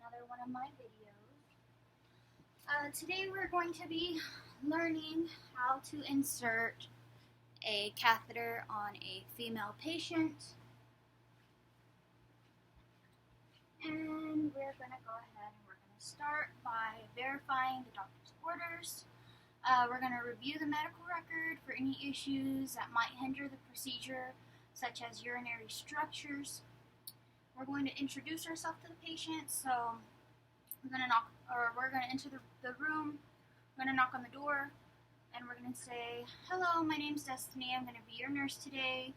another one of my videos. Today we're going to be learning how to insert a catheter on a female patient. And we're going to go ahead and we're going to start by verifying the doctor's orders. We're going to review the medical record for any issues that might hinder the procedure, such as urinary structures. We're going to introduce ourselves to the patient, so we're going to enter the room, we're going to knock on the door, and we're going to say, "Hello, my name's Destiny, I'm going to be your nurse today.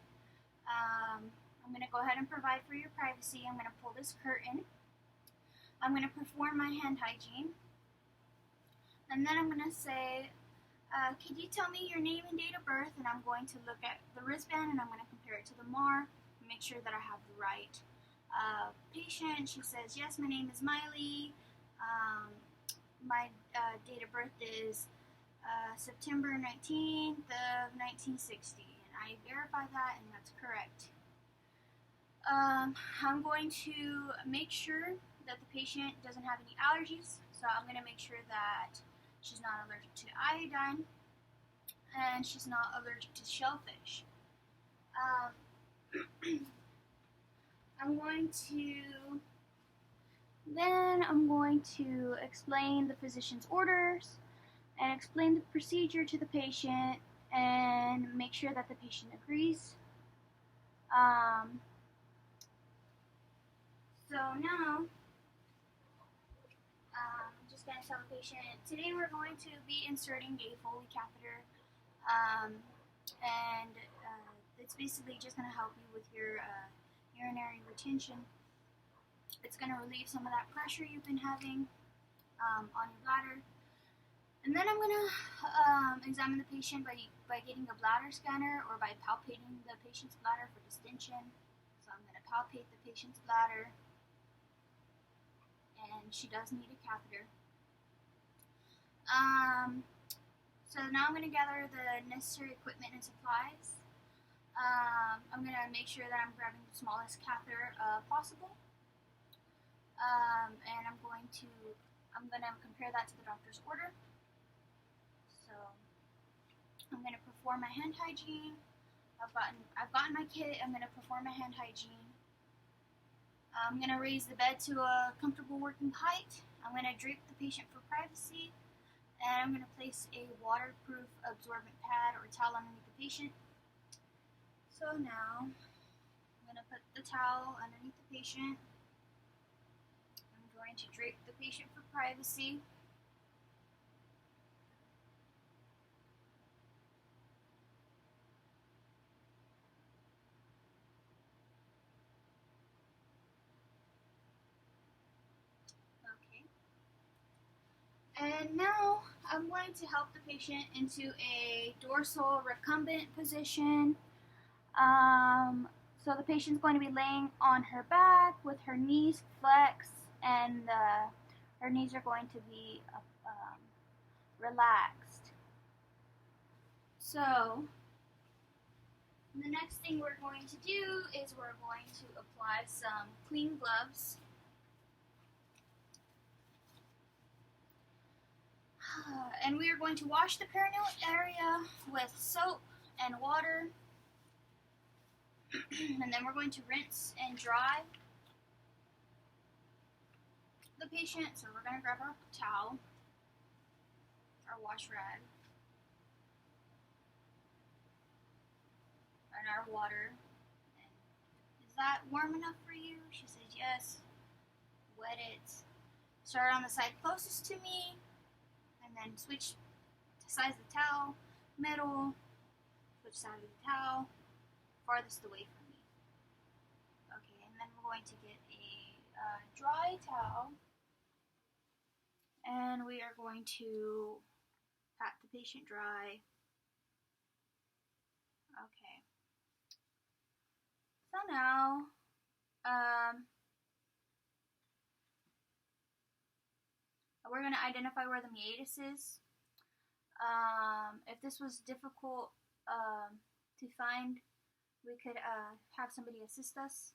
I'm going to go ahead and provide for your privacy. I'm going to pull this curtain. I'm going to perform my hand hygiene. And then I'm going to say, could you tell me your name and date of birth?" And I'm going to look at the wristband and I'm going to compare it to the MAR and make sure that I have the right patient. She says, "Yes, my name is Miley. My date of birth is September 19th of 1960. And I verify that, and that's correct. I'm going to make sure that the patient doesn't have any allergies, so I'm going to make sure that she's not allergic to iodine and she's not allergic to shellfish. I'm going to explain the physician's orders and explain the procedure to the patient and make sure that the patient agrees. So now, I'm just going to tell the patient, today we're going to be inserting a Foley catheter, and it's basically just going to help you with your urinary retention. It's going to relieve some of that pressure you've been having on your bladder. And then I'm going to examine the patient by getting a bladder scanner or by palpating the patient's bladder for distension. So I'm going to palpate the patient's bladder, and she does need a catheter. So now I'm going to gather the necessary equipment and supplies. I'm going to make sure that I'm grabbing the smallest catheter possible. And I'm going to compare that to the doctor's order. So I'm going to perform my hand hygiene. I've gotten my kit. I'm going to perform my hand hygiene. I'm going to raise the bed to a comfortable working height. I'm going to drape the patient for privacy. And I'm going to place a waterproof absorbent pad or towel underneath the patient. So now I'm going to put the towel underneath the patient. I'm going to drape the patient for privacy. Okay. And now I'm going to help the patient into a dorsal recumbent position. So the patient's going to be laying on her back with her knees flexed, and her knees are going to be relaxed. So the next thing we're going to do is we're going to apply some clean gloves. And we are going to wash the perineal area with soap and water. And then we're going to rinse and dry the patient. So we're going to grab our towel, our wash rag, and our water. And is that warm enough for you? She says yes. Wet it. Start on the side closest to me, and then switch to size of the towel, middle, switch side of the towel, farthest away from me. Okay, and then we're going to get a dry towel, and we are going to pat the patient dry. Okay. So now, we're going to identify where the meatus is. If this was difficult to find, we could have somebody assist us.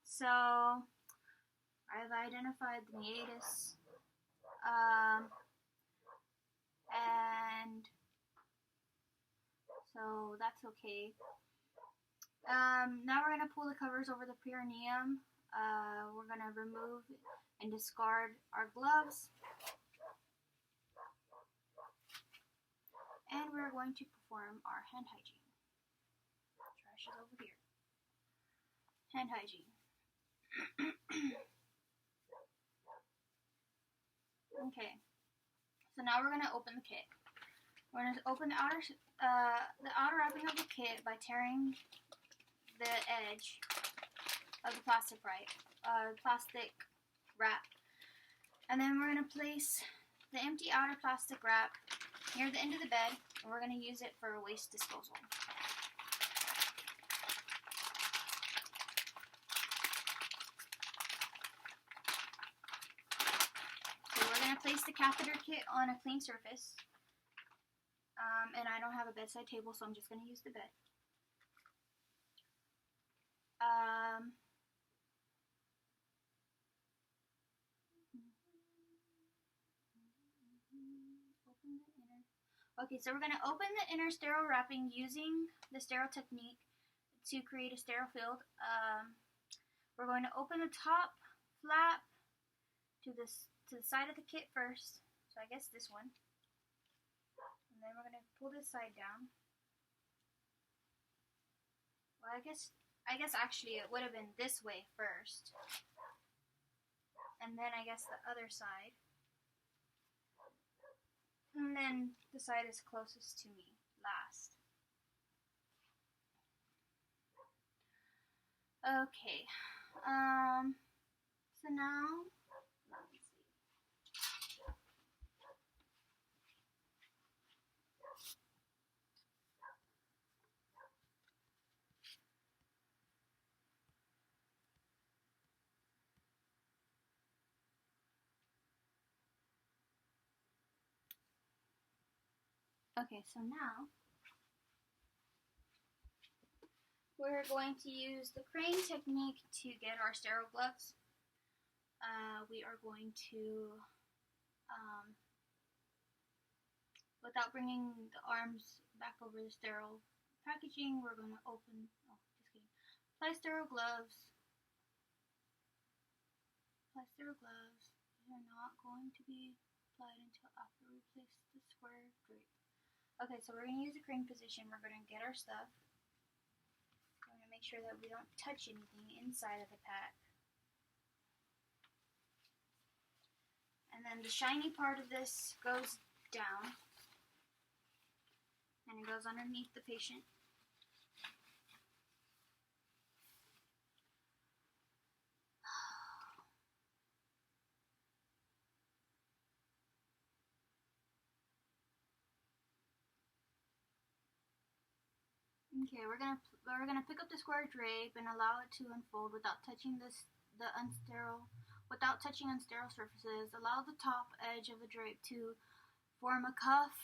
So I've identified the meatus, and so that's okay. Now we're going to pull the covers over the perineum. We're going to remove and discard our gloves. And we're going to perform our hand hygiene. Trash is over here. Hand hygiene. Okay. So now we're going to open the kit. We're going to open the outer wrapping of the kit by tearing the edge of the plastic wrap. And then we're going to place the empty outer plastic wrap near the end of the bed, and we're going to use it for waste disposal. So we're going to place the catheter kit on a clean surface. And I don't have a bedside table, so I'm just going to use the bed. Okay, so we're going to open the inner sterile wrapping using the sterile technique to create a sterile field. We're going to open the top flap to the side of the kit first. So I guess this one. And then we're going to pull this side down. Well, I guess actually it would have been this way first. And then I guess the other side. And then the side is closest to me last. Okay. So now, let me see. Okay, so now we're going to use the crane technique to get our sterile gloves. We are going to, without bringing the arms back over the sterile packaging, we're going to apply sterile gloves. They're not going to be applied until after we place the square drape. Okay, so we're going to use the crane position. We're going to get our stuff. We're going to make sure that we don't touch anything inside of the pack. And then the shiny part of this goes down. And it goes underneath the patient. Okay, we're gonna pick up the square drape and allow it to unfold without touching touching unsterile surfaces. Allow the top edge of the drape to form a cuff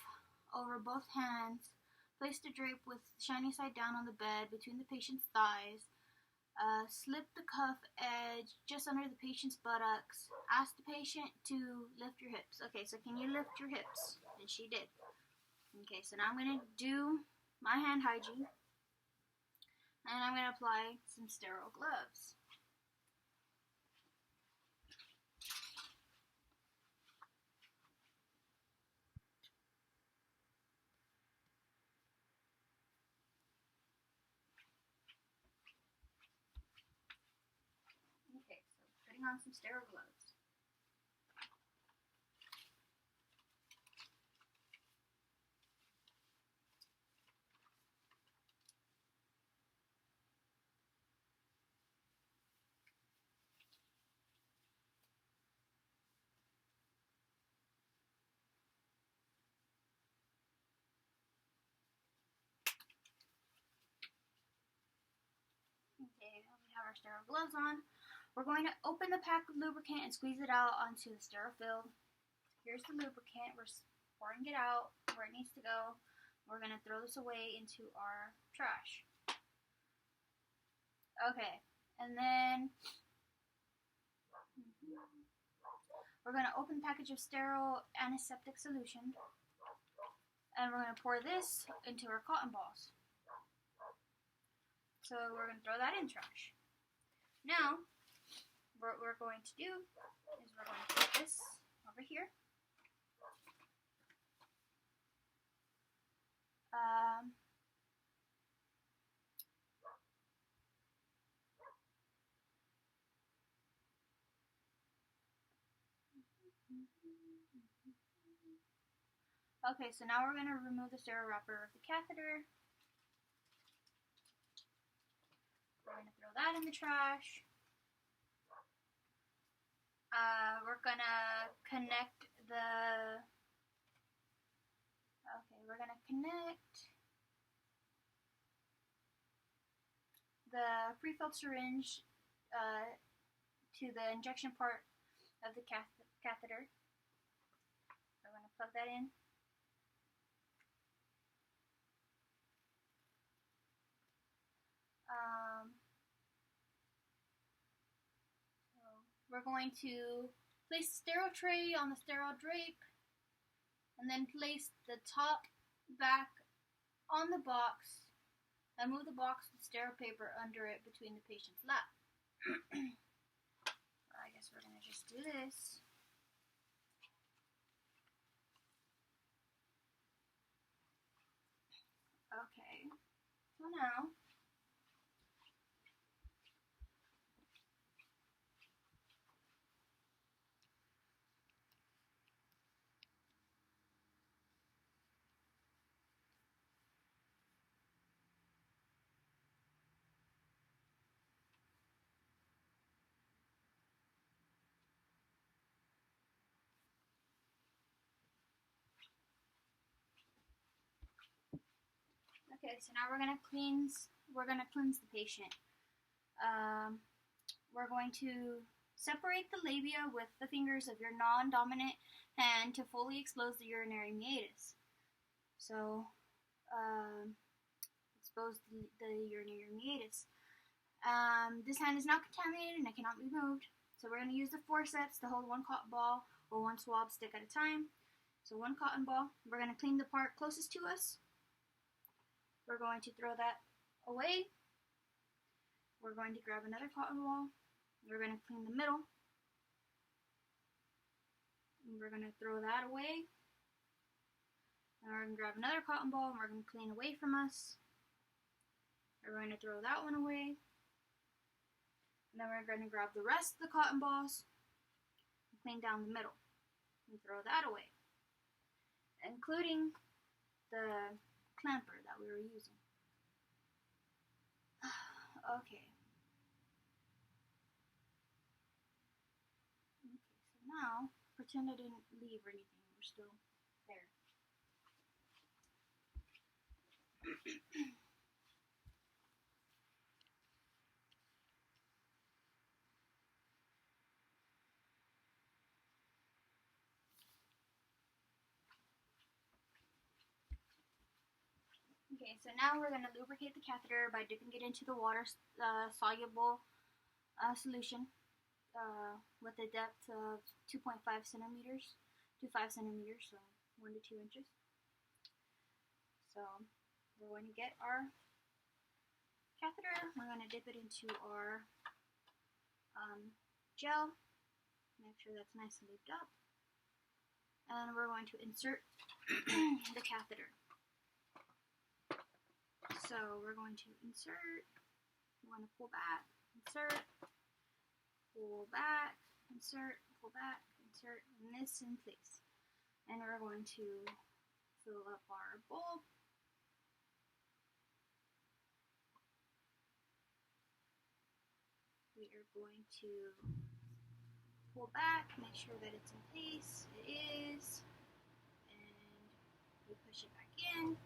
over both hands. Place the drape with the shiny side down on the bed between the patient's thighs. Slip the cuff edge just under the patient's buttocks. Ask the patient to lift your hips. Okay, so can you lift your hips? And she did. Okay, so now I'm going to do my hand hygiene. And I'm going to apply some sterile gloves. Okay, so putting on some sterile gloves. Okay, now we have our sterile gloves on. We're going to open the pack of lubricant and squeeze it out onto the sterile field. Here's the lubricant. We're pouring it out where it needs to go. We're going to throw this away into our trash. Okay, and then we're going to open the package of sterile antiseptic solution, and we're going to pour this into our cotton balls. So we're going to throw that in trash. Now, what we're going to do is we're going to put this over here. Okay, so now we're going to remove the sterile wrapper of the catheter. We're going to throw that in the trash. We're going to connect the... Okay, we're going to connect the pre-filled syringe to the injection part of the catheter. We're going to plug that in. So we're going to place the sterile tray on the sterile drape, and then place the top back on the box, and move the box with sterile paper under it between the patient's lap. I guess we're going to just do this. Okay, so now okay, so now we're gonna cleanse the patient. We're going to separate the labia with the fingers of your non-dominant hand to fully expose the urinary meatus. So, expose the urinary meatus. This hand is not contaminated and it cannot be moved. So we're going to use the forceps to hold one cotton ball or one swab stick at a time. So one cotton ball. We're going to clean the part closest to us. We're going to throw that away. We're going to grab another cotton ball. We're going to clean the middle. And we're going to throw that away. And we're going to grab another cotton ball and we're going to clean away from us. We're going to throw that one away. And then we're going to grab the rest of the cotton balls and clean down the middle and throw that away, including the clamper that we were using. Okay. So now, pretend I didn't leave or anything. We're still there. Okay, so now we're going to lubricate the catheter by dipping it into the water-soluble solution with a depth of 2.5 centimeters to 5 centimeters, so 1 to 2 inches. So we're going to get our catheter, we're going to dip it into our gel, make sure that's nice and looped up, and we're going to insert the catheter. So we're going to insert, we're going to pull back, insert, pull back, insert, pull back, insert, and this in place. And we're going to fill up our bowl. We are going to pull back, make sure that it's in place. It is. And we push it back in.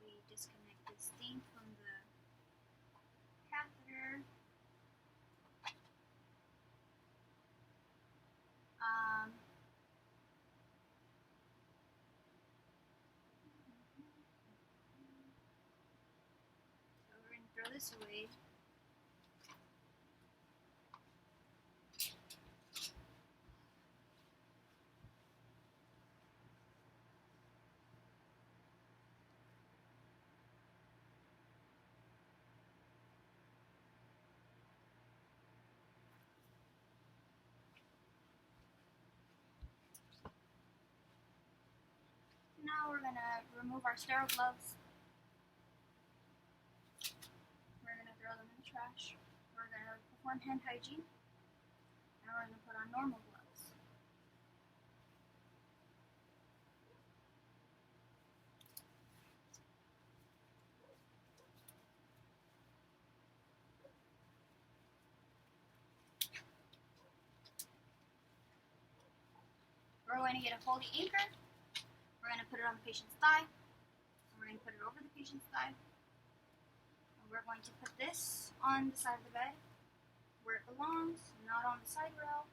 We disconnect this thing from the catheter. So we're going to throw this away. remove our sterile gloves. We're going to throw them in the trash. We're going to perform hand hygiene. And we're going to put on normal gloves. We're going to get a Foley anchor. We're going to put it on the patient's thigh. We're going to put it over the patient's thigh. And we're going to put this on the side of the bed where it belongs, not on the side rail.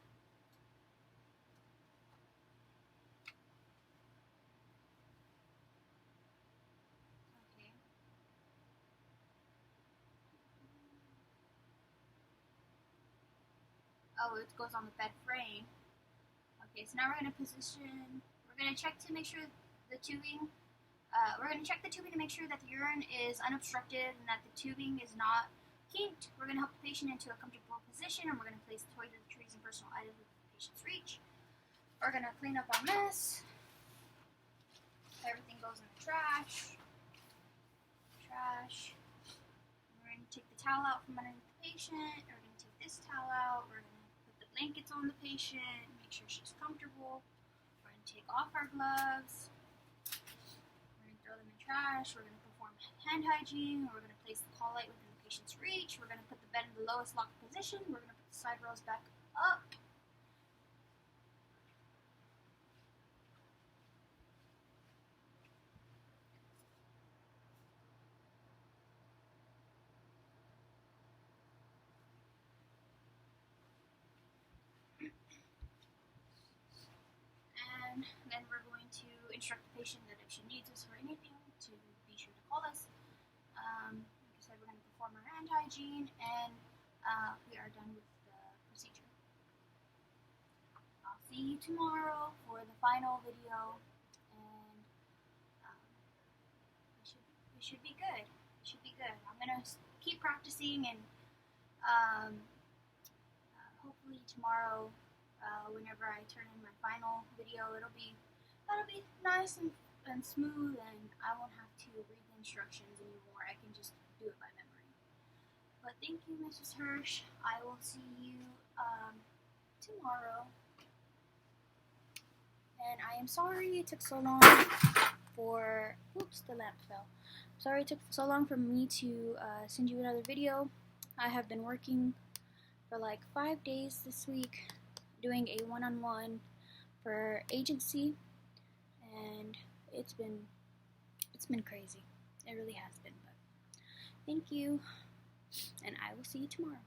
Okay. Oh, it goes on the bed frame. Okay, so now we're going to position, we're going to check to make sure the tubing, we're going to check the tubing to make sure that the urine is unobstructed and that the tubing is not kinked. We're going to help the patient into a comfortable position, and we're going to place the toiletries and personal items within the patient's reach. We're going to clean up our mess. Everything goes in the trash. We're going to take the towel out from underneath the patient. We're going to take this towel out. We're going to put the blankets on the patient, make sure she's comfortable. We're going to take off our gloves. We're going to throw them in trash. We're going to perform hand hygiene. We're going to place the call light within the patient's reach. We're going to put the bed in the lowest locked position. We're going to put the side rails back up. And then we're going to instruct the patient that if she needs us for anything, to be sure to call us. Like I said, we're going to perform our hand hygiene, and we are done with the procedure. I'll see you tomorrow for the final video, and it should be good. It should be good. I'm going to keep practicing, and hopefully tomorrow, whenever I turn in my final video, that'll be nice and smooth, and I won't have to read the instructions anymore. I can just do it by memory. But thank you, Mrs. Hirsch. I will see you tomorrow. And I am sorry it took so long for, oops, the lamp fell. Sorry it took so long for me to send you another video. I have been working for like 5 days this week, doing a one-on-one for agency, and it's been crazy. It really has been, but thank you, and I will see you tomorrow.